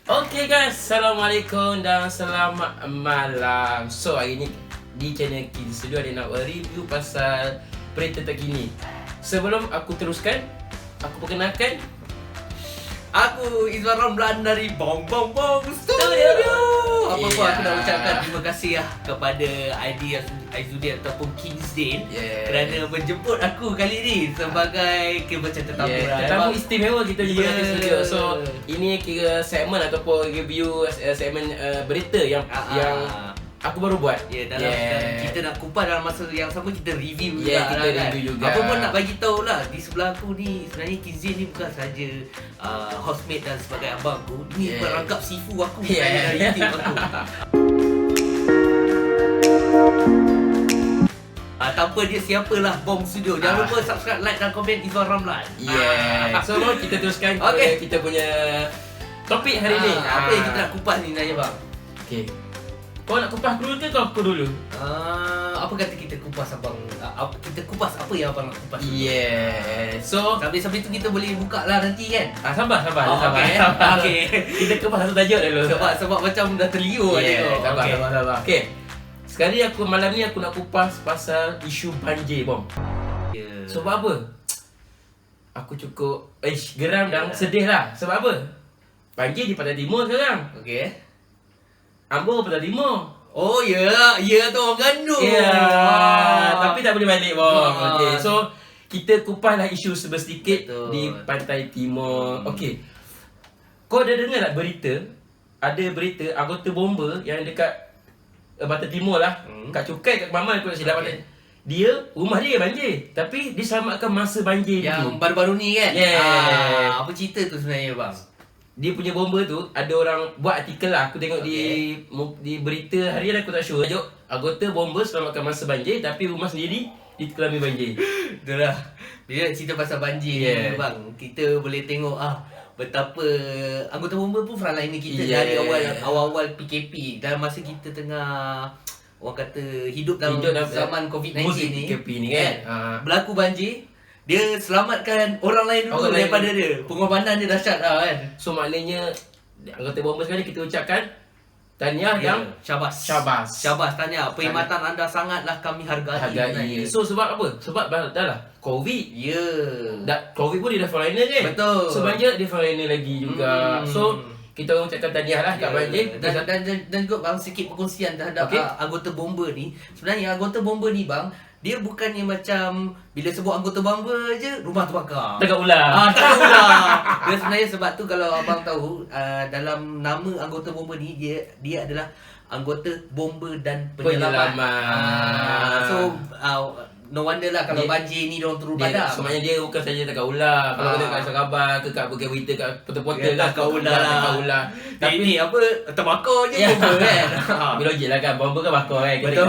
Okay guys, Assalamualaikum dan selamat malam. So hari ni di channel Kids Studio ada nak review pasal berita terkini. Sebelum aku teruskan, aku perkenalkan, aku Izwan Ramlan dari Bong Bong Bong Studio. Apa-apa aku nak ucapkan terima kasih lah kepada Aizudin ataupun Kingsdale kerana menjemput aku kali ni sebagai macam tetamu tetamu istimewa kita di Kids Studio. So ini kira segmen ataupun review segmen berita yang aku baru buat. Dalam kita nak kupas dalam masa yang sama kita review juga kita review juga. Apa pun nak bagi tahu lah, di sebelah aku ni sebenarnya Kingsdale ni bukan saja housemate dan sebagai abang aku. Ni perangkap sifu aku dari YouTube aku. Tanpa dia siapalah Bong Studio. Jangan lupa subscribe, like dan komen Izwan Ramlan. So kita teruskan kita punya topik hari ni. Apa yang kita nak kupas ni Naya bang? Okay, kau nak kupas dulu ke kau aku dulu? Apa kata kita kupas abang? Kita kupas apa yang abang nak kupas? So sambil tu kita boleh buka lah nanti kan? sabar. Okay. Kita kupas satu tajuk dulu. Sebab macam dah terliur Sabar. Okay. Sekali malam ni aku nak kupas pasal isu banjir, Bom. Sebab apa? Aku cukup geram dan sedih lah. Sebab apa? Banjir di Pantai Timur sekarang. Ambon Pantai Timur. Oh ya tu orang gandum. Tapi tak boleh balik, Bom. Okay. So kita kupaslah isu sedikit di Pantai Timur. Okay. Kau dah dengar tak berita? Ada berita anggota bomba yang dekat Pantai Timur lah, kat Cukai, kat Mamal aku nak silap. Dia, rumah dia banjir, tapi diselamatkan masa banjir yang tu. baru-baru ni kan? Apa cerita tu sebenarnya bang? Dia punya bomba tu, ada orang buat artikel lah. Aku tengok di berita harian, aku tak sure. Tajuk, anggota bomba selamatkan masa banjir, tapi rumah sendiri dikelami banjir. Itulah, bila cerita pasal banjir ni bang, kita boleh tengok betapa anggota bomba pun frontline kita dari awal-awal PKP. Dalam masa kita tengah orang kata hidup dalam zaman COVID-19 ni, PKP ni kan, berlaku banjir, dia selamatkan orang lain dulu daripada dia. Pengorbanan dia dahsyat lah kan. So maknanya anggota bomba sekali kita ucapkan tahniah yang syabas. Tahniah. Perkhidmatan anda sangatlah kami hargai. So sebab apa? Sebab dah lah COVID. COVID pun dia dah frontliner kan? Betul. So banjir dia frontliner lagi juga. So kita ucapkan tahniah lah kat banjir. Dan juga bang, sikit perkongsian terhadap anggota bomba ni. Sebenarnya anggota bomba ni bang, dia bukannya macam bila sebut anggota bomba je rumah terbakar. Tegak ular. Dia sebenarnya sebab tu kalau abang tahu dalam nama anggota bomba ni dia adalah anggota bomba dan penyelamat. So no wonder lah kalau banjir ni diorang turun padam. Sebenarnya dia bukan saja tegak ular. Kalau kita kat Khabar ke kat berita kat portal-portal lah tegak ular. Tapi ni apa terbakar je bomba kan. Logik lah kan, bomba kan bakar kan. Betul.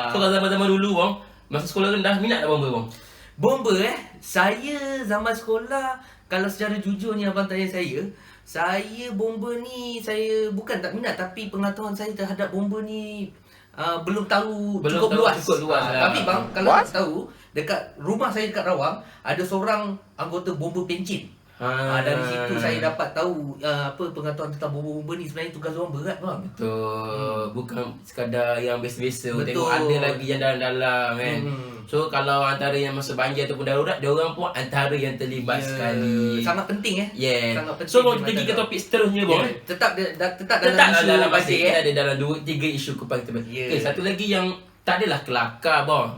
So kalau zaman-zaman dulu bang, masa sekolah rendah minat tak bomba bang? Bomba saya zaman sekolah, kalau secara jujurnya abang tanya saya bomba ni saya bukan tak minat, tapi pengetahuan saya terhadap bomba ni belum cukup luas. Tapi bang, kalau kita tahu dekat rumah saya dekat Rawang ada seorang anggota bomba pencin. Dari situ saya dapat tahu apa pengetahuan tentang bomba-bomba ni. Sebenarnya tugas orang berat bang. Betul. Bukan sekadar yang biasa-biasa. Tengok ada lagi yang dalam-dalam kan. So kalau antara yang masa banjir ataupun darurat, dia orang pun antara yang terlibat sekali. Sangat penting Sangat penting. So kita pergi ke topik seterusnya bang. Tetap dalam isu banjir kita ada dalam 2-3 isu kupas kita. Okay, satu lagi yang tak adalah kelakar bang.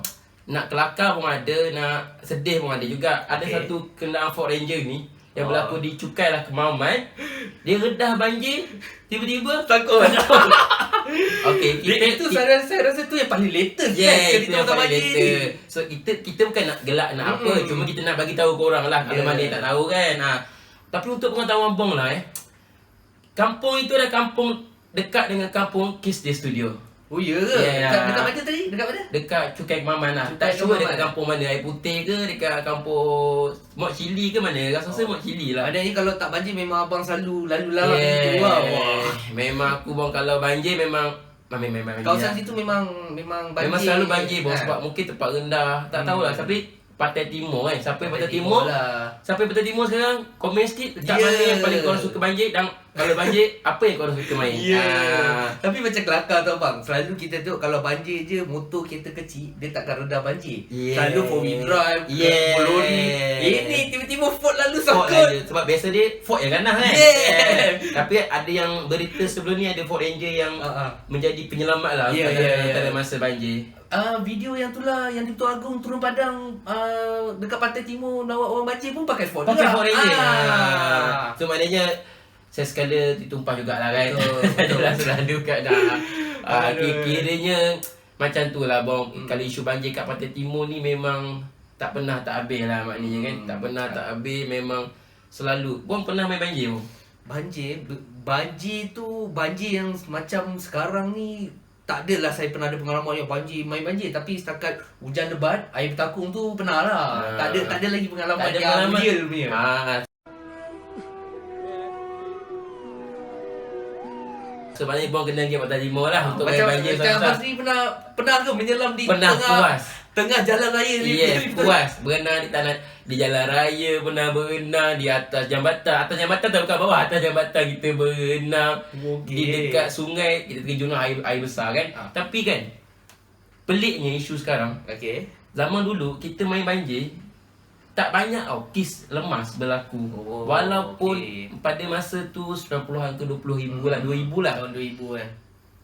Nak kelakar pun ada, nak sedih pun ada juga. Ada satu kenderaan Ford Ranger ni yang berlaku di Cukai lah, Kemaman. Dia redah banjir, tiba-tiba takut. Itu saya rasa tu yang paling latest cerita tentang banjir. So kita bukan nak gelak nak apa, cuma kita nak bagi tahu korang lah kalau mana yang tak tahu kan. Tapi untuk pengetahuan abang lah kampung itu adalah kampung dekat dengan kampung Kidsdale Studio. Oh ya ke? Dekat mana tadi? Dekat mana? Dekat Cukai Kemaman lah. Tak sure dekat kampung mana, Air Putih ke, dekat kampung Mok Cili ke mana. Rasa Mok Cili lah. Maknanya kalau tak banjir memang abang selalu lalu lalang gitu lah. Memang aku bang kalau banjir memang kawasan situ memang banjir. Memang selalu banjir bang, sebab mungkin tempat rendah. Tak tahulah, tapi Pantai Timur kan. Siapa Pantai Timur? Siapa Pantai Timur sekarang? Komen sikit dekat mana yang paling korang suka banjir dan Kalau banjir, apa yang korang suka main? Tapi macam kelakar tau bang. Selalu kita tengok kalau banjir je, motor kereta kecil, dia takkan redam banjir. Selalu 4-wheel drive, lori. Ini tiba-tiba Ford lalu Ford sangkut. aja. Sebab biasa dia Ford yang ganas kan. Tapi ada yang berita sebelum ni ada Ford Ranger yang menjadi penyelamat lah pada masa banjir. Video yang tu lah, yang di Tua Agong turun padang dekat Pantai Timur nak orang banjir pun pakai Ford. Pakai Ford Ranger. So maknanya saya sekala ditumpah jugalah kan. Adalah selalu kat dah. Kiranya macam tu lah bang. Kalau isu banjir kat Pantai Timur ni memang tak pernah tak habis lah maknanya kan. Tak pernah tak habis, memang selalu. Bang pernah main banjir bang? Banjir tu, banjir yang macam sekarang ni tak adalah saya pernah ada pengalaman yang main banjir. Tapi setakat hujan lebat, air bertakung tu pernah lah. Tak ada lagi pengalaman yang real punya. Sebenarnya bang kena pergi Pantai Timur lah untuk main banjir. Macam Abang ni pernah ke menyelam di tengah jalan raya ni? Puas. Berenang di tanah, di jalan raya pernah berenang, di atas jambatan. Atas jambatan tak, bukan bawah. Atas jambatan kita berenang. Di dekat sungai kita terjun air besar kan. Tapi kan peliknya isu sekarang. Zaman dulu kita main banjir tak banyak kes lemas berlaku. Walaupun pada masa tu 90-an ke 20,000 lah, 2000 lah. Tahun 2000 kan.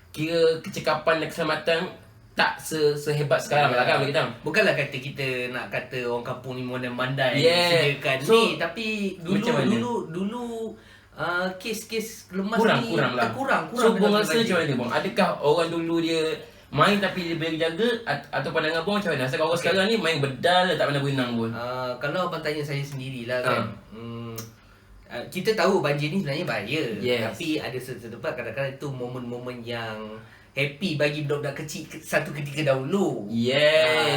Kira kecekapan dan keselamatan tak sehebat sekarang lah kan kita. Bukanlah kata kita nak kata orang kampung ni mondai-mandai sediakan ni, tapi dulu kes-kes lemas ni kurang. So bang rasa macam mana bang? Adakah orang dulu dia main tapi dia boleh jaga, atau pandangan abang macam mana? Sebab orang sekarang ni main bedal tak pernah berenang pun. Kalau abang tanya saya sendirilah kan. Kita tahu banjir ni sebenarnya bahaya. Tapi ada setempat kadang-kadang itu momen-momen yang happy bagi budak-budak kecil satu ketika dahulu.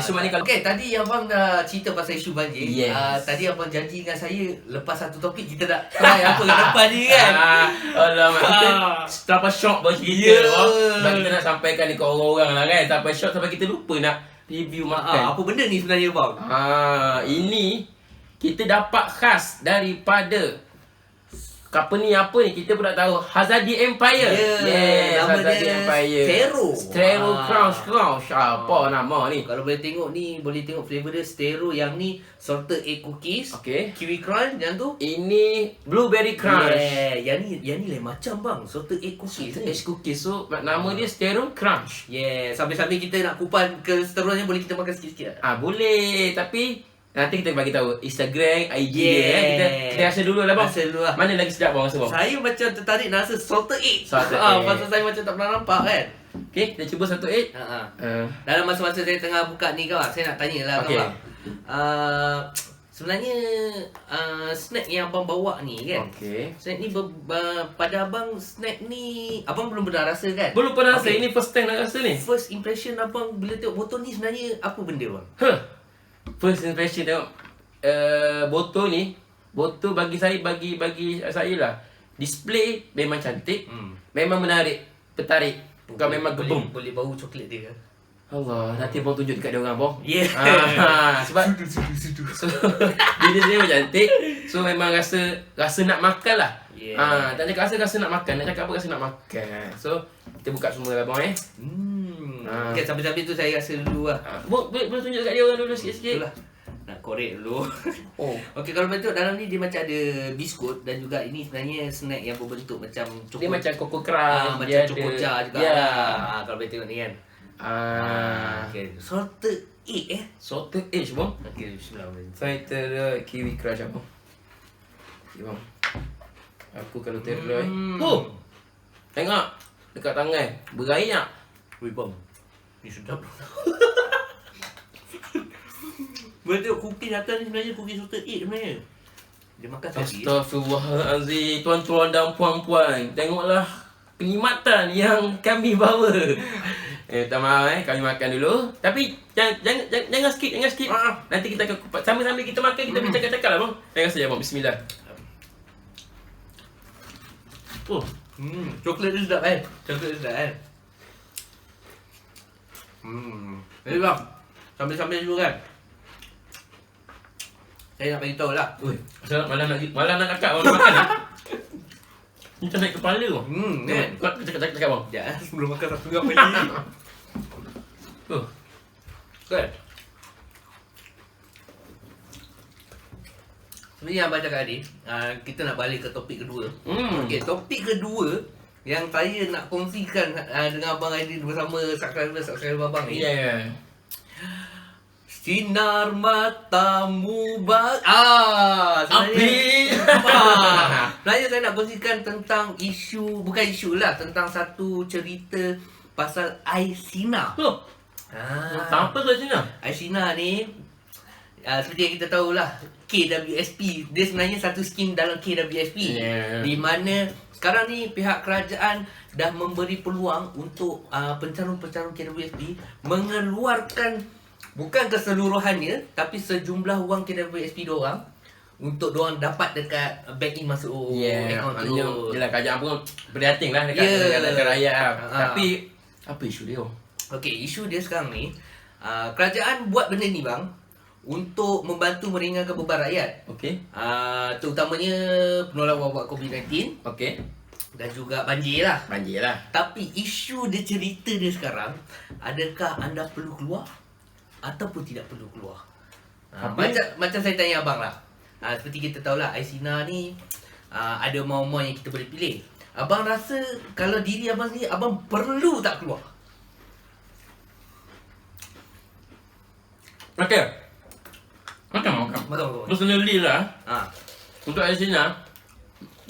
So maknanya kalau tadi abang dah cerita pasal isu banjir. Tadi abang janji dengan saya lepas satu topik kita dah try apa ke depan ni kan. Alamak, kita terlalu shock bagi kita. Sebab kita nak sampaikan dekat orang-orang lah kan. Sampai shock sampai kita lupa nak review makan. Apa benda ni sebenarnya bang? Ini kita dapat khas daripada company apa ni kita pun tak tahu. Hazadi Empire. Nama Hazadi dia Empire. Stero Crunch. Apa nama ni? Kalau boleh tengok ni, boleh tengok flavor dia. Stero yang ni salted egg cookies. Kiwi crunch yang tu. Ini blueberry crunch. Yang ni lain macam bang. Salted egg cookies. Salted egg cookies. So nama dia Stero Crunch. Sambil-sambil kita nak kupan ke seterusnya, boleh kita makan sikit-sikit. Boleh, tapi nanti kita bagi tahu Instagram, IG dia. Kita rasa dulu lah bang. Mana lagi sedap bang rasa bang? Saya macam tertarik nak rasa salted egg. Pasal saya macam tak pernah nampak kan. Kita cuba salted egg. Dalam masa-masa saya tengah buka ni kawan, saya nak tanya lah kawan. Sebenarnya snack yang abang bawa ni kan. Snack ni pada abang, snack ni abang belum pernah rasa kan? Belum pernah rasa. Ini first time nak rasa ni. First impression abang bila tengok botol ni sebenarnya apa benda bang? First impression tengok botol ni. Botol bagi saya lah, display memang cantik, memang menarik, tertarik. Bukan memang gebum. Boleh bau coklat dia ke? Allah, nanti abang tunjuk dekat dia orang abang. Sebab sudu. So, dia memang cantik. So memang rasa nak makan lah. Tak cakap rasa nak makan. Nak cakap apa, rasa nak makan. So kita buka semua lah abang Sambil-sambil tu saya rasa dulu lah. Boleh tunjuk dekat dia orang dulu sikit-sikit. Itulah. Nak korek dulu. Kalau betul dalam ni dia macam ada biskut, dan juga ini sebenarnya snack yang berbentuk macam coklat. Dia macam Coco Crunch, macam cokoja juga lah. Kalau boleh tengok ni kan. Salted egg Salted egg bang. Bismillahirrahmanirrahim. Saya terus kiwi crunch abang. Bang. Aku kalau terus tengok dekat tangan berair. Weh bang, ni sedap. Boleh tengok cookie atas ni sebenarnya cookie salted egg sebenarnya. Dia makan sapi. Astaghfirullahalazim. Tuan-tuan dan puan-puan, tengoklah perkhidmatan yang kami bawa. Tak maaf kami makan dulu. Tapi jangan skip. Nanti kita akan kupas. Sambil-sambil kita makan, kita bercakap-cakap lah bang. Jangan saja bang. Bismillah. Coklat dia sedap kan? Jadi bang, sambil-sambil dulu kan. Saya nak beritahu lah. Malam nak kakak orang makan ni. Macam naik kepala tu. Kan? Kau cakap bang. Sekejap sebelum makan satu apa lagi. Kan? Sebenarnya abang cakap tadi, kita nak balik ke topik kedua. Okey, topik kedua yang saya nak kongsikan dengan Abang Aidil bersama subscriber abang ni. Yeah. Sinar matamu sebenarnya saya nak kongsikan tentang bukan isu lah, tentang satu cerita pasal Aisina. Apa tu sini? Aisina ni seperti yang kita tahulah, KWSP. Dia sebenarnya satu skim dalam KWSP. Di mana sekarang ni pihak kerajaan dah memberi peluang untuk pencarun-pencarun KWSP mengeluarkan bukan keseluruhannya tapi sejumlah wang KWSP diorang untuk diorang dapat dekat banking masuk akaun tu. Yelah, kerajaan pun prihatin lah dekat rakyat. Tapi apa isu dia? Okey, isu dia sekarang ni kerajaan buat benda ni bang untuk membantu meringankan beban rakyat. Okey. Terutamanya penolakan wabak COVID-19. Okey. Dan juga banjir lah. Banjir lah. Tapi isu dia, cerita dia sekarang, adakah anda perlu keluar ataupun tidak perlu keluar? Macam saya tanya abang lah. Seperti kita tahulah, Aisina ni ada mau-mau yang kita boleh pilih. Abang rasa kalau diri abang sendiri, abang perlu tak keluar? Okey. Makan. Personally lah. Untuk Aisina,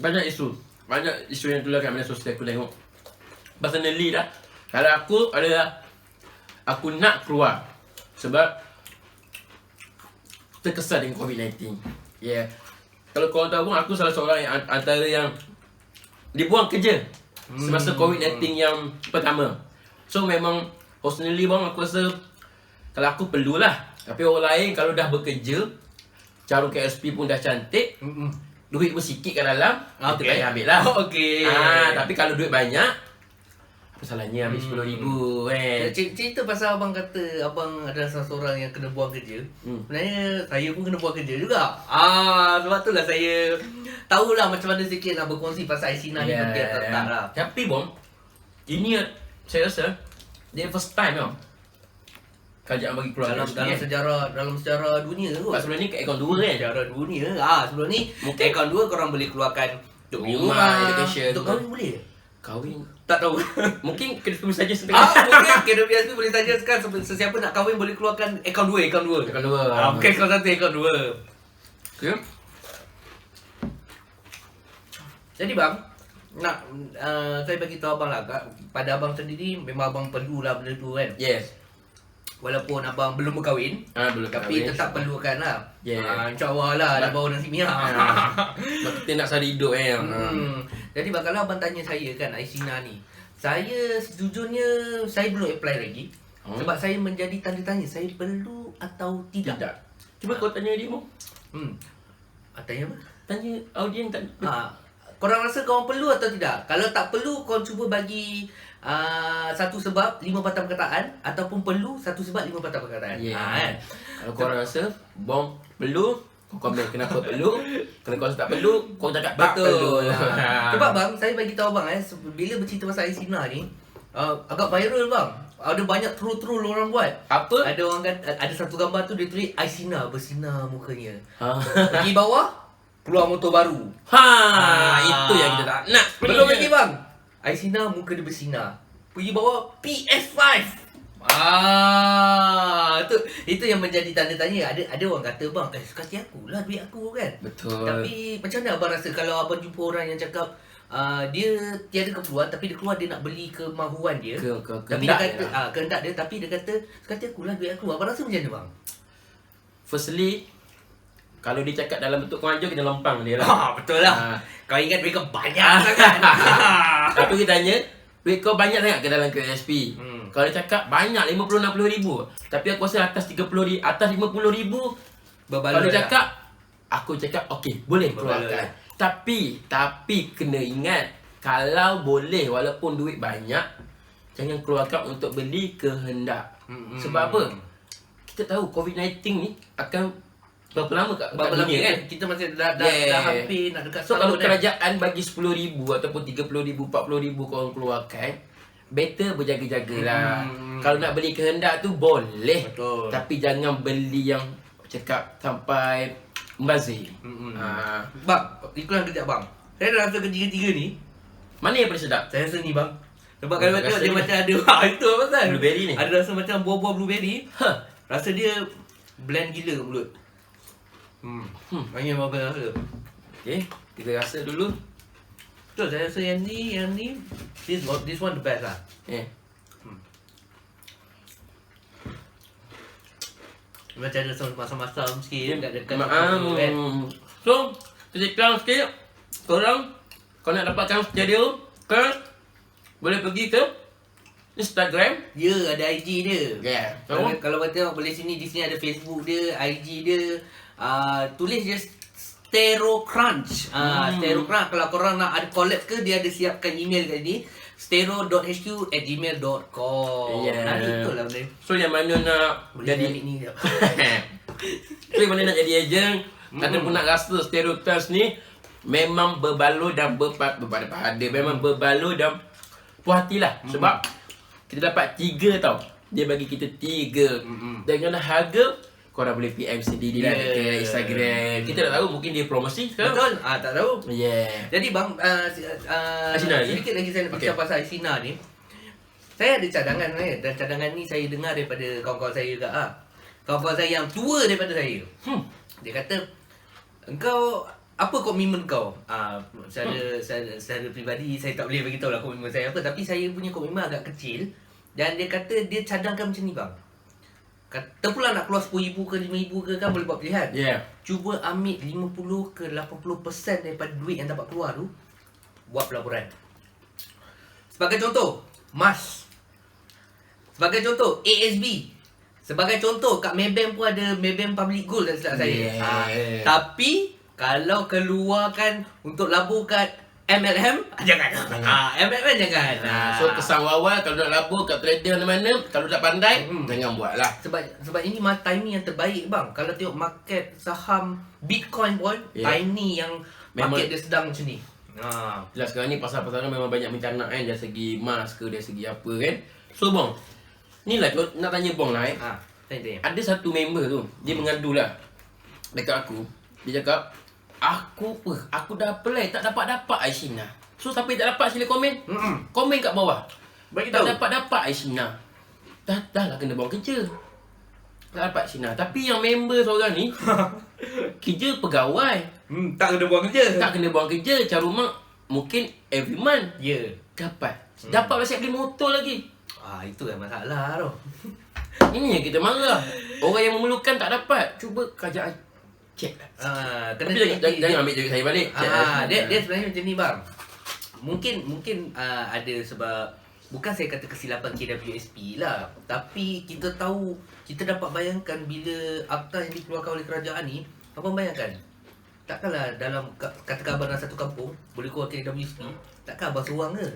banyak isu yang keluar kat media sosial aku tengok. Personally lah, kalau aku adalah aku nak keluar sebab terkesan dengan COVID-19. Kalau korang tahu pun, aku salah seorang yang antara yang dibuang kerja semasa COVID-19 yang pertama. So memang personally bang, aku rasa kalau aku perlulah. Tapi orang lain kalau dah bekerja, carun KSP pun dah cantik, duit pun sikit kat dalam, kita payah ambil lah. Tapi kalau duit banyak, apa salahnya ambil RM10,000 kan? Cerita pasal abang kata abang adalah salah seorang yang kena buang kerja. Sebenarnya saya pun kena buang kerja juga. Sebab tu lah saya tahulah macam mana sikit nak berkongsi pasal Aisina ni biar tak lah. Tapi bang, ini saya rasa dia first time tau kerajaan bagi keluar dalam sejarah dunia tu. Sebelum ni kat akaun 2 kan? Sejarah dunia. Sebelum ni mungkin akaun 2 korang boleh keluarkan untuk rumah, education. Untuk kahwin boleh? Kahwin tak tahu. Mungkin kena tulis saja mungkin KWSP boleh saja sekarang sesiapa nak kahwin boleh keluarkan akaun 2. Akaun 2. Bukan akaun 1, akaun 2. Okay. Jadi bang, nak saya bagi tahu abang lah, pada abang sendiri memang abang perlulah benda tu kan. Yes. Walaupun abang belum berkahwin, tapi tetap perlukan lah. InsyaAllah lah dah bawa nasi minyak. Kita nak sari hidup kan. Jadi kalau abang tanya saya kan, Aisina ni, saya sejujurnya saya belum apply lagi. Sebab saya menjadi tanda tanya, saya perlu atau tidak. Cuba kau tanya dia mu. Tanya apa? Tanya audien tak. Korang rasa korang perlu atau tidak? Kalau tak perlu, korang cuba bagi satu sebab 5 patah perkataan, ataupun perlu satu sebab 5 patah perkataan. Kalau korang rasa bom perlu, kau komen kenapa perlu. Kalau kau rasa tak perlu, kau cakap tak perlu. Sebab bang, saya bagi tahu bang bila bercerita pasal Aisina ni, agak viral bang. Ada banyak troll orang buat. Apa? Ada orang kata, ada satu gambar tu dia tulis Aisina bersinar mukanya. Pergi bawah, keluar motor baru. Itu yang kita tak nak. Belum lagi bang, Aisina muka dia bersinar. Pergi bawah, PS5. Itu yang menjadi tanda tanya. Ada orang kata bang, suka hati aku lah, duit aku kan. Betul. Tapi macam mana abang rasa kalau abang jumpa orang yang cakap dia tiada keperluan tapi dia keluar, dia nak beli kemahuan dia. Tapi dia kata kehendak dia, tapi dia kata suka hati aku lah, duit aku. Abang rasa macam mana bang? Firstly, kalau dia cakap dalam bentuk konjo, kita lempang dia lah. Betul lah. Kau ingat duit kau banyak sangat. Tapi kita tanya, duit kau banyak sangat ke dalam KSP? Kalau dia cakap banyak, 50-60 ribu. Tapi aku rasa atas 50 ribu, kalau dia cakap, aku cakap okey, boleh keluarkan. Tapi kena ingat, kalau boleh walaupun duit banyak, jangan keluarkan untuk beli kehendak. Sebab apa? Kita tahu COVID-19 ni akan berapa lama kat Berapa lama dunia kan? kita masih dah hampir nak dekat So kalau setahun kan. kerajaan bagi 10,000 ataupun 30,000, 40,000 korang keluarkan, better berjaga-jagalah. Kalau nak beli kehendak tu boleh. Betul. Tapi jangan beli yang cakap sampai membazir. Bang, iklan kejap bang. Saya dah rasa ketiga-tiga ni, Mana yang paling sedap? saya rasa ni bang. Sebab kalau Rasa tengok dia ni. macam ada itu apa pasal? Blueberry ni. Ada rasa macam buah-buah blueberry. Huh. Rasa dia blend gila kat mulut. Banyak apa rasa. Okay, kita rasa dulu. Betul, saya rasa yang ni this one the best lah. Macam ada masam-masam sikit dekat kan. So, kita iklan sikit. Korang, kalau nak dapatkan stereo, boleh pergi ke Instagram. Ya, ada IG dia. Yeah. Kalau kau tengok boleh sini, di sini ada Facebook dia, IG dia. Tulis je Stero Crunch. Stero Crunch. Kalau korang nak ada collab ke, dia ada siapkan email kat sini. stero.hq@gmail.com. Itulah benda. So yang mana nak Boleh jadi ambil ni sekejap. So yang mana nak jadi ejen ataupun nak rasa Stereo Crunch ni memang berbaloi dan berpada memang berbaloi dan puas hati lah. Sebab kita dapat 3 tau. Dia bagi kita 3. Dengan harga korang boleh PM sendiri lah dekat Instagram. Kita tak tahu, mungkin dia promosi ke? Betul? Tak tahu. Yeah. Jadi bang, Asina ni? sedikit lagi saya nak bercakap pasal Asina ni. Saya ada cadangan dan cadangan ni saya dengar daripada kawan-kawan saya juga kawan-kawan saya yang tua daripada saya. Dia kata, engkau apa komitmen kau? Secara peribadi saya tak boleh bagi tahu lah komitmen saya apa, tapi saya punya komitmen agak kecil. Dan dia kata dia cadangkan macam ni bang. Kata pula nak keluar 10,000 ke 5,000 ke kan boleh buat pilihan. Yeah. Cuba ambil 50 ke 80% daripada duit yang dapat keluar tu, buat pelaburan. Sebagai contoh, MAS. Sebagai contoh, ASB. Sebagai contoh, kat Maybank pun ada Maybank Public Gold tak silap saya. Tapi, kalau keluarkan untuk labur kat MLM, jangan. MLM jangan. So kesan awal kalau nak labur kat trader mana-mana, kalau tak pandai, jangan buat lah. Sebab ini timing yang terbaik bang. Kalau tengok market saham Bitcoin pun, timing yang market dia sedang macam ni. Jelas sekarang ni pasar-pasar memang banyak mencanak kan, dari segi emas ke, dari segi apa kan. So bang, ni lah nak tanya bang lah Tanya. Ada satu member tu, dia mengadu lah dekat aku. Dia cakap, aku dah apply tak dapat-dapat Aishina. So siapa yang tak dapat sila komen. Komen kat bawah. Bagi Tak tahu. dapat Aishina. Dah lah kena buang kerja. Tak dapat Aishina. Tapi yang member seorang ni kerja pegawai. Tak kena buang kerja. Tak kena buang kerja. Cara rumah mungkin every month Ya. dapat. Dapat siap beli motor lagi. Itu yang masalah tu. Ini yang kita marah. Orang yang memerlukan tak dapat. Cuba kerajaan check lah. Kena Tapi jangan ambil duit saya balik. dia sebenarnya macam ni bang. Mungkin ada sebab bukan saya kata kesilapan KWSP lah, tapi kita tahu, kita dapat bayangkan bila akta yang dikeluarkan oleh kerajaan ni, abang bayangkan takkanlah dalam katakan abang dalam satu kampung boleh keluar KWSP, takkan abang seorang ke?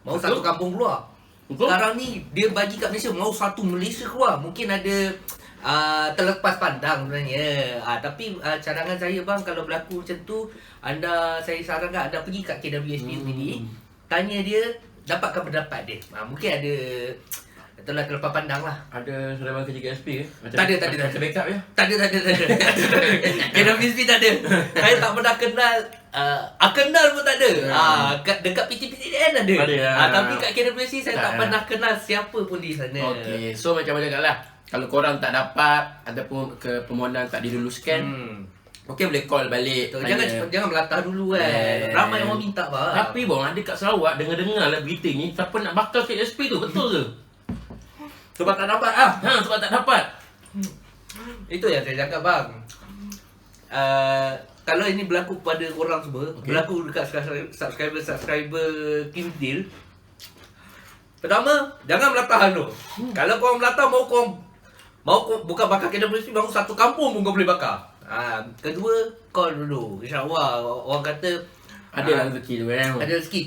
Mau Betul. satu kampung keluar. Betul. Sekarang ni dia bagi kat Malaysia, mau satu Malaysia keluar. Mungkin ada terlepas pandang sebenarnya. Tapi cadangan saya bang, kalau berlaku macam tu, saya sarankan anda pergi kat KWSP sendiri, tanya dia, dapatkan pendapat dia. Mungkin ada itulah terlepas pandang lah. Ada saudara kerja KSP ke? Tak ada. Macam backup ya? Tak ada. KWSP tak ada. Saya tak pernah kenal. Kenal pun tak ada. Dekat PTPTN ada. Tapi kat KWSP saya tak pernah kenal siapa pun di sana. Okay, so macam-macam lah. Kalau korang tak dapat ataupun ke permohonan tak diluluskan, okay, boleh call balik. Jangan melatah dulu kan. Ramai orang minta bang. Tapi bang, ada kat Sarawak dengar-dengar lah berita ni, siapa nak bakal KSP tu, betul ke? Sebab tak dapat Sebab tak dapat. Itu yang saya cakap bang. Kalau ini berlaku kepada korang semua, berlaku dekat subscriber Kim Deal. Pertama, jangan melatah dulu. Kalau korang melatah, mau bukan bakar KWSP, mau satu kampung pun kau boleh bakar. Kedua, call dulu. InsyaAllah orang kata Ada lah rezeki tu kan. ada rezeki.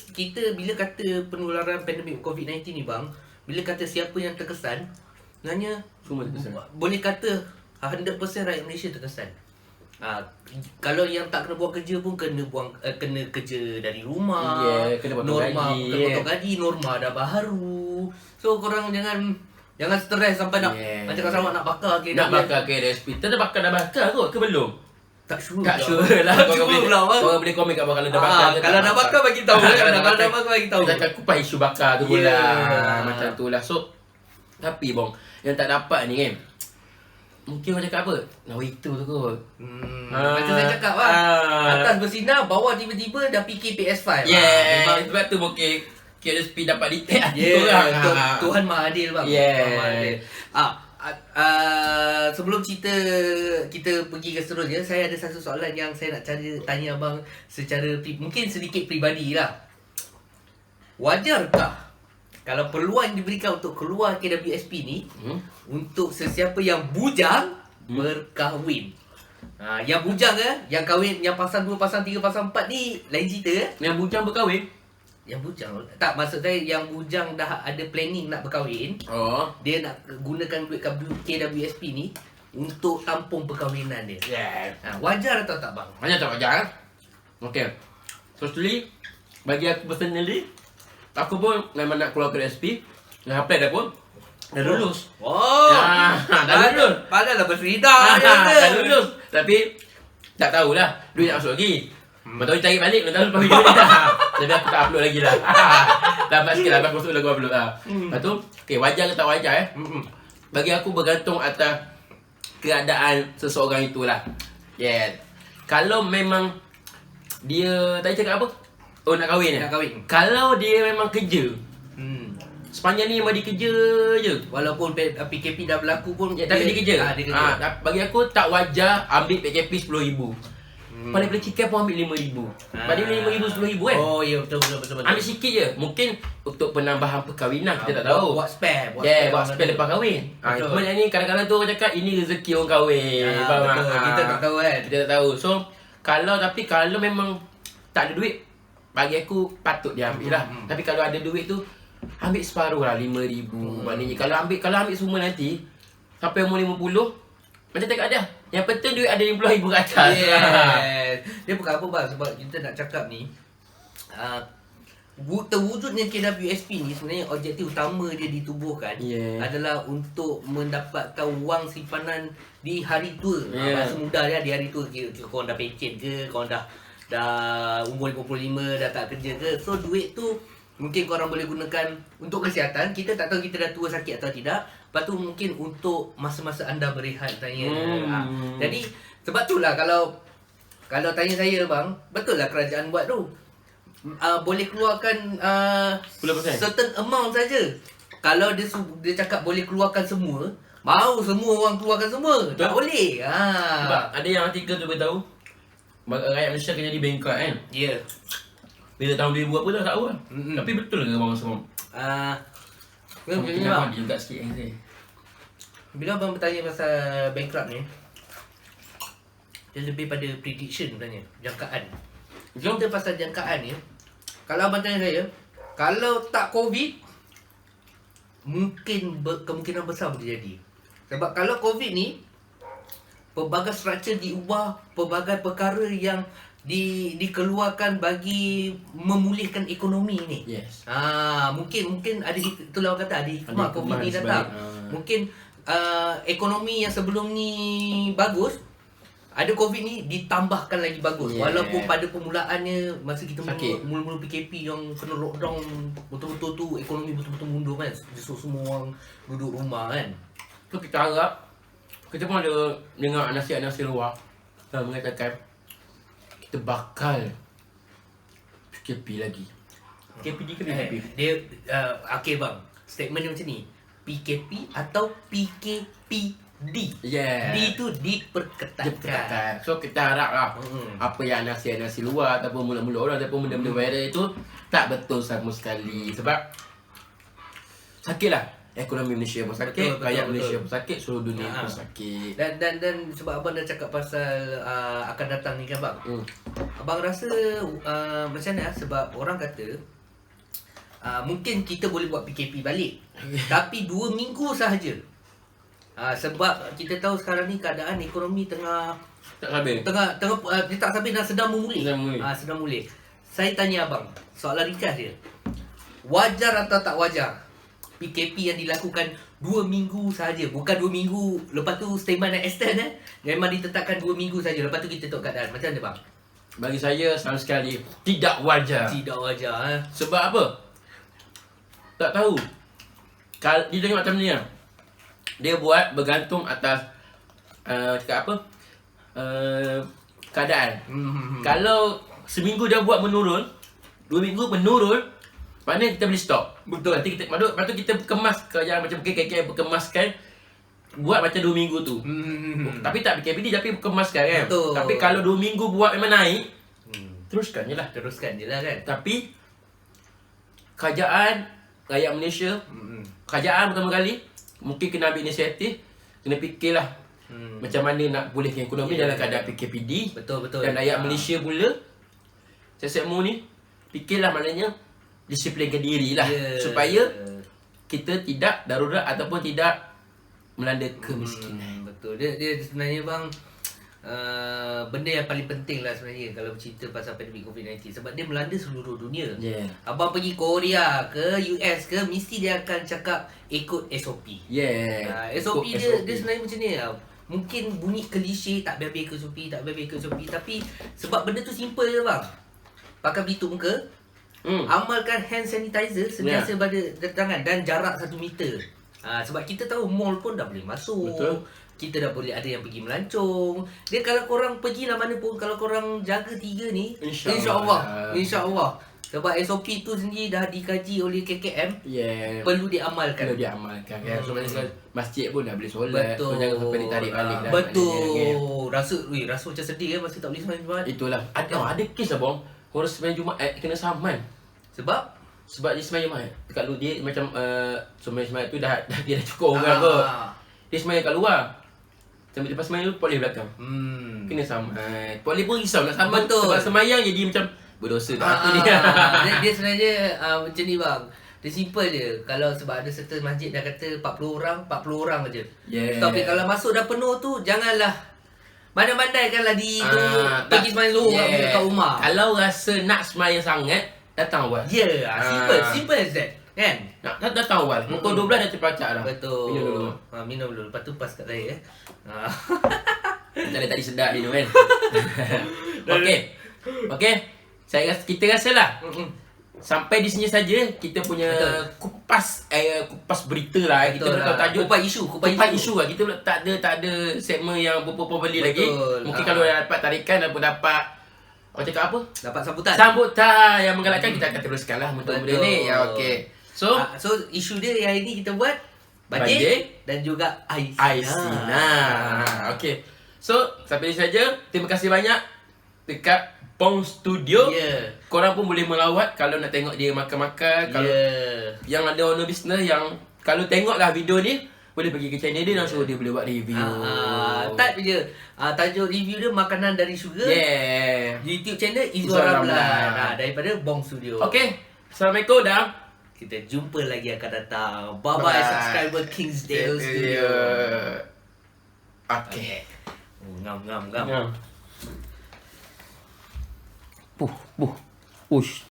Kita bila kata penularan pandemik COVID-19 ni bang, bila kata siapa yang terkesan, sebenarnya Semua terkesan. boleh kata 100% rakyat Malaysia terkesan. Kalau yang tak kena buang kerja pun kena kerja dari rumah. Kena potong gaji. Kena potong gaji, norma dah baru. So korang jangan stres sampai nak macam kalau nak bakar ke nak bakar KDSP. Dah bakar kot ke belum? tak sure. Tak sure lah. Korang boleh komen kat bawah kalau dah bakar ke. Kalau dah bakar bagi tahu. Kalau dah bakar bagi tahu. Kita akan kupas isu bakar tu pula. Macam tu lah. So tapi bong yang tak dapat ni kan, mungkin orang cakap apa? Nawaitu tu kot. Macam saya cakap lah. Atas bersinar, bawah tiba-tiba dah fikir PS5. Sebab tu mungkin KDSP dapat detect Tuhan Maha Adil bang. Tuhan Maha Adil. Sebelum kita pergi ke seterusnya, saya ada satu soalan yang saya nak tanya abang secara mungkin sedikit peribadi lah. Wajarkah kalau peluang diberikan untuk keluar KWSP ni untuk sesiapa yang bujang berkahwin? Yang bujang yang kahwin, yang pasang 2, pasang 3, pasang 4 ni lain cerita. Yang bujang berkahwin? Yang bujang tak, maksud saya yang bujang dah ada planning nak berkahwin. Dia nak gunakan duit KWSP ni untuk tampung perkahwinan dia. Wajar atau tak bang? Wajar tak wajar? Okay. Firstly, bagi aku personally, aku pun memang nak keluar KWSP. Dah apply dah pun. Dah lulus. Dah lulus. Padahal berserida. Dah lulus. Tapi tak tahulah duit nak masuk lagi. Betul cari balik, belum tahu lepas video ni dah. Tapi aku tak upload lagi lah. Dapat sikit lah, lepas masuk lagu upload lah. Lepas tu, okay, wajar ke tak wajar bagi aku bergantung atas keadaan seseorang itulah. Kalau memang dia, tadi cakap apa? Oh, nak kahwin. Nak kahwin. Kalau dia memang kerja, sepanjang ni memang dia kerja je. Walaupun PKP dah berlaku pun tapi dia kerja. Bagi aku tak wajar ambil PKP RM10,000. Paling boleh cikai pun ambil RM5,000. Paling RM5,000, RM10,000 kan? Oh ya, betul. Ambil sikit je. Mungkin untuk penambahan perkahwinan, kita tak tahu. Buat spare. Buat spare lepas kahwin. Cuma yang ni kadang-kadang tu orang cakap ini rezeki orang kahwin. Betul. Kita tak tahu kan. Kita tak tahu. So kalau memang tak ada duit, bagi aku patut dia ambil lah. Tapi kalau ada duit tu, ambil separuh lah, RM5,000. Maknanya kalau ambil semua nanti sampai umur 50, macam cakap dia, yang penting duit ada RM50,000 kat atas. Dia bukan apa bang, sebab kita nak cakap ni terwujudnya KWSP ni sebenarnya objektif utama dia ditubuhkan adalah untuk mendapatkan wang simpanan di hari tua. Masa muda dia di hari tua, korang dah pencen ke, korang dah umur 55 dah tak kerja ke, so duit tu mungkin korang boleh gunakan untuk kesihatan. Kita tak tahu kita dah tua sakit atau tidak. Lepas tu mungkin untuk masa-masa anda berehat tanya. Jadi sebab tu lah kalau tanya saya bang, betul lah kerajaan buat tu. Boleh keluarkan 10%. certain amount saja. Kalau dia cakap boleh keluarkan semua, mau semua orang keluarkan semua. Betul? Tak boleh. Sebab ada yang artikel tu beritahu rakyat Malaysia akan jadi bankrupt kan? Bila tahun 2000 apa dah tak tahu lah. Tapi betul ke abang semua? Mungkin abang juga sikit yang saya. Bila abang bertanya pasal bankrupt ni, dia lebih pada prediction sebenarnya, jangkaan. Kita pasal jangkaan ni, kalau abang tanya saya, kalau tak COVID, mungkin kemungkinan besar boleh jadi. Sebab kalau COVID ni, pelbagai struktur diubah, pelbagai perkara yang dikeluarkan bagi memulihkan ekonomi ni. Mungkin ada, itulah orang kata ada hikmah COVID ni datang. Mungkin ekonomi yang sebelum ni bagus, ada COVID ni ditambahkan lagi bagus. Walaupun pada permulaannya masa kita mula-mula PKP yang kena lockdown, betul-betul tu ekonomi betul-betul mundur kan. Semua orang duduk rumah kan. So kita harap, kita pun ada dengar nasihat-nasihat luar yang mengatakan kita bakal PKP lagi. PKP ke PKP? Okay bang, statement dia macam ni. PKP atau PKPD. D tu diperketatkan. So kita harap lah apa yang nasihat-nasihat luar ataupun mula-mula orang ataupun benda-benda viral itu tak betul sama sekali. Sebab sakit lah. Ekonomi Malaysia pun sakit, rakyat Malaysia pun sakit, seluruh dunia pun sakit. Dan sebab abang dah cakap pasal akan datang ni kan bang. Abang rasa macam mana? Sebab orang kata mungkin kita boleh buat PKP balik. Tapi 2 minggu sahaja. Sebab kita tahu sekarang ni keadaan ekonomi tengah Tak habis. dia tak sampai dah sedang memulih. Sedang memulih. Sedang memulih. Saya tanya abang, soalan ringkas dia. Wajar atau tak wajar PKP yang dilakukan 2 minggu saja, bukan 2 minggu lepas tu statement dan extend memang ditetapkan 2 minggu saja, lepas tu kita tengok keadaan. Macam mana bang? Bagi saya sama sekali tidak wajar. Tidak wajar. Sebab apa? Tak tahu. Dia tengok macam ni lah. Dia buat bergantung atas cakap apa? Keadaan. Kalau seminggu dia buat menurun, 2 minggu menurun, maknanya kita boleh stop. Betul. Nanti kita lepas tu kita kemas kerja macam KKK berkemaskan, buat macam 2 minggu tu. Tapi tak PKPD tapi berkemaskan kan. Betul. Tapi kalau 2 minggu buat memang naik, teruskan je lah. Teruskan je lah kan. Tapi kerajaan rakyat Malaysia, kerajaan pertama kali mungkin kena ambil inisiatif, kena fikirlah macam mana nak pulihkan ekonomi dalam keadaan PKPD. Betul. Dan rakyat Malaysia pula sesemu ni fikirlah maknanya disiplinkan diri lah supaya kita tidak darurat ataupun tidak melanda kemiskinan. Betul. Dia sebenarnya bang, benda yang paling penting lah sebenarnya kalau bercerita pasal pandemik COVID-19, sebab dia melanda seluruh dunia. Abang pergi Korea ke US ke, mesti dia akan cakap ikut SOP. SOP dia sebenarnya macam ni lah. Mungkin bunyi klise, tak habis-habis ikut SOP, tapi sebab benda tu simple je bang. Pakai pelitup muka, amalkan hand sanitizer sentiasa pada tangan dan jarak 1 meter. Sebab kita tahu mall pun dah boleh masuk. Betul. Kita dah boleh ada yang Hmm. pergi melancong. Dia kalau korang pergilah mana pun, kalau korang jaga 3 ni, InsyaAllah. InsyaAllah. Sebab SOP tu sendiri dah dikaji oleh KKM. Perlu diamalkan. Perlu diamalkan kan. So masjid pun dah boleh solat. Betul. So jangan sampai ditarik balik dah. Betul. Rasa macam sedih kan masa tak boleh sembahyang Jumaat. Itulah. Ada kes lah bang. Orang sembahyang Jumaat kena saman. Sebab dia sembahyang Jumaat dekat lu dia macam sembahyang Jumaat tu dah dia dah cukup orang kot. Dia sembahyang kat luar. Sampai lepas sembahyang tu polis belakang. Kena saman. Polis pun risau nak saman. Betul. Sebab sembahyang jadi macam berdosa tak aku ni. Dia sebenarnya macam ni bang. Dia simple je. Kalau sebab ada serta masjid dah kata 40 orang je. Tapi kalau masuk dah penuh tu, janganlah mandai-mandaikanlah di tu pergi sembahyang Zuhur kat rumah. Kalau rasa nak sembahyang sangat, datang awal. Simple as that. Kan? Datang awal. Pukul 12 dah terpacak dah. Betul. Minum dulu. Minum dulu. Lepas tu pas kat saya. Macam tadi sedap minum kan. Okey. Kita rasalah sampai di sini saja kita punya kupas berita lah. Kita belum tahu tajuk kupas isu lah. Kita belum tak ada segmen yang berapa-apa lagi. Mungkin kalau dapat tarikan ataupun dapat cakap apa? Dapat sambutan yang menggalakkan, kita akan teruskan lah untuk benda ni. Okey. So isu dia yang ini kita buat banjir dan juga ais. Okey. So sampai di saja. Terima kasih banyak dekat Bong Studio. Korang pun boleh melawat kalau nak tengok dia makan-makan. Kalau yang ada owner business yang kalau tengoklah video ni, boleh pergi ke channel dia dan suruh dia boleh buat review. Type je tajuk review dia makanan dari Sugar. YouTube channel Izzuan Ramlan. Daripada Bong Studio. Okey. Assalamualaikum dah. Kita jumpa lagi akan datang. Bye-bye subscriber Kingsdale Studio. Okey. Ngam. Push.